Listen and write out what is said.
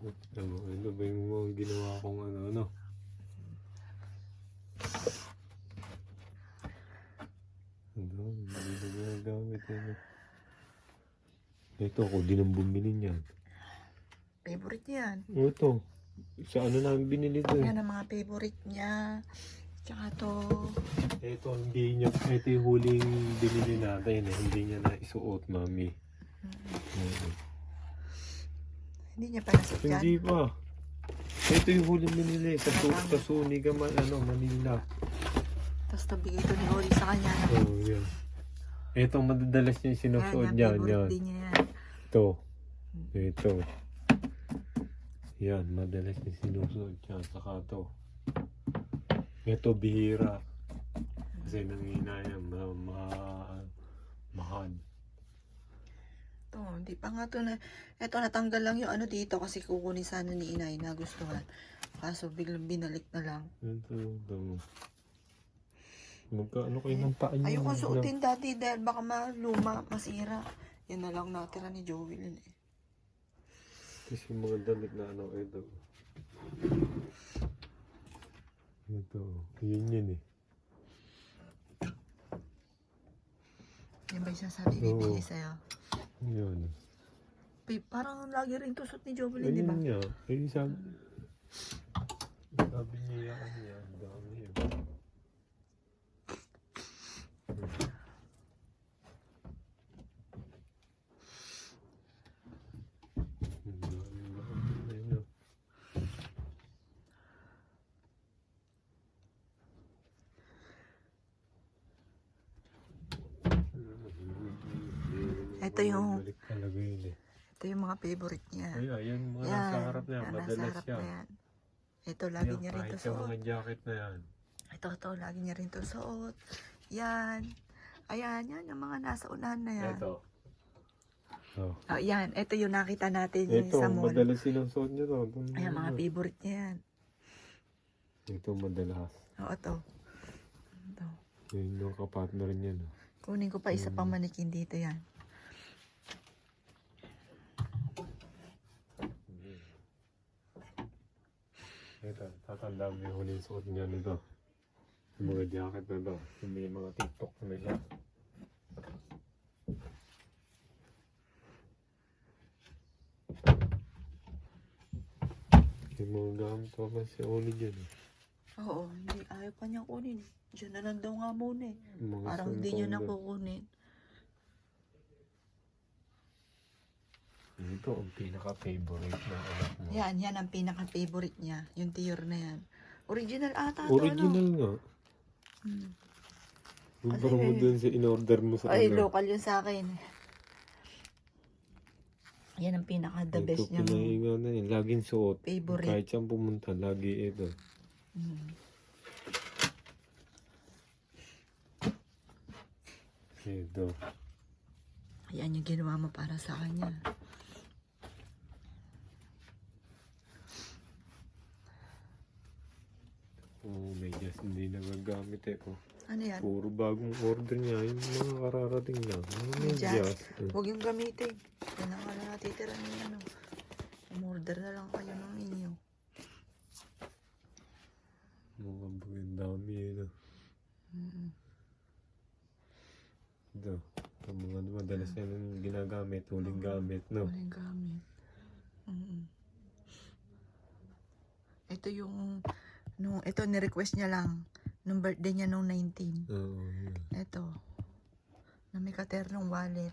Ano ba yung mga ginawa kong ano? Hindi na ginagamit yan. Ito, ako din ang bumili niyan. Favorite yan. Ito, sa ano namin binili ito eh. Yan ang mga favorite niya. Tsaka to. Ito, ito yung huling binili natin eh. Hindi niya na isuot, mami. Hindi niya pa nasot yan. Hindi pa. Ito yung huling binili sa Suniga, Manila. Tapos nabigay ito ni Oli sa kanya. Oh, yan. Ito, madadalas niya yung sinusuot yan, niyan. favorite din niya yan. Ito. Yan, madalas niya sinusuot yan. Saka to. Ito, bihira. Kasi nanginayang mahal. Ito, hindi pa nga ito na. Ito, natanggal lang yung ano dito kasi kukunin sana ni inay na gustuhan. Kaso biglang binalik na lang. Ito. Magkaano kayo ng paa niya? Ayoko suotin dati dahil baka maluma, masira. Yan na lang natira ni Joey yun eh. Kasi mga damit na ano, ito. Ito, yun eh. Yan ba yung sasabi bibigay sa'yo? Yun. Parang lagi rin tusot ni Joey, di ba? Ayun niya. Ayun sabi niya yan. Dami yun. Ito yung Balik talaga yun eh. ito yung mga favorite niya. Ayan, yung mga nasa harap niya, yan, madalas nasa harap yan. na yan. Ito, lagi niya rin to Kahit yung suot. mga jacket na yan. Ito, lagi niya rin to suot. Yan. Ayan, yan, yung mga nasa unahan na yan. Ito. Oh. Oh, yan, ito yung nakita natin Ito, sa mall. madalas sinusuot niya to. Ayan, mga favorite niya yan. Ito madalas. Oo, ito. Ito. Yun yung kapartner niya. No? Kunin ko pa isa pang manikin dito yan. Ito, tatanda mo yung huling suot niya nito. Yung mga jacket na to. Yung may mga TikTok na siya. Yung mga gamit ko kasi uli dyan. Oo, hindi. Ayaw pa niya kunin. Diyan na lang daw nga muna eh. Mga Parang hindi niya cellphone na doon. kukunin. Ito ang pinaka-favorite na anak mo. Yan ang pinaka-favorite niya. Yung tiyor na yan. Original ata to, Original ano? nga. Hmm. Kumpara mo dun sa in-order mo sa Ay, ano. local yun sa akin. Yan ang pinaka-the best niya. Ito pinahinga na yun. Laging suot. Favorite. Kahit saan pumunta, lagi ito. Hmm. Ito. Yan yung ginawa mo para sa kanya. Oh, may just hindi nagagamit eh. Oh. Ano yan? Puro bagong order niya. Yung mga kararating lang. May Just. just. Huwag yung gamitin. Yan ang ano natitira niyo. Ano. Umorder na lang kayo ng inyo. Mga bagay dami yun. Mm-mm. Ito. Ang mga madalas yan yung ginagamit. Huling gamit, no? Walang gamit. Mm-mm. Ito yung ito ni-request niya lang nung birthday niya nung 19. Oo, yun. Ito. Na may katernong wallet.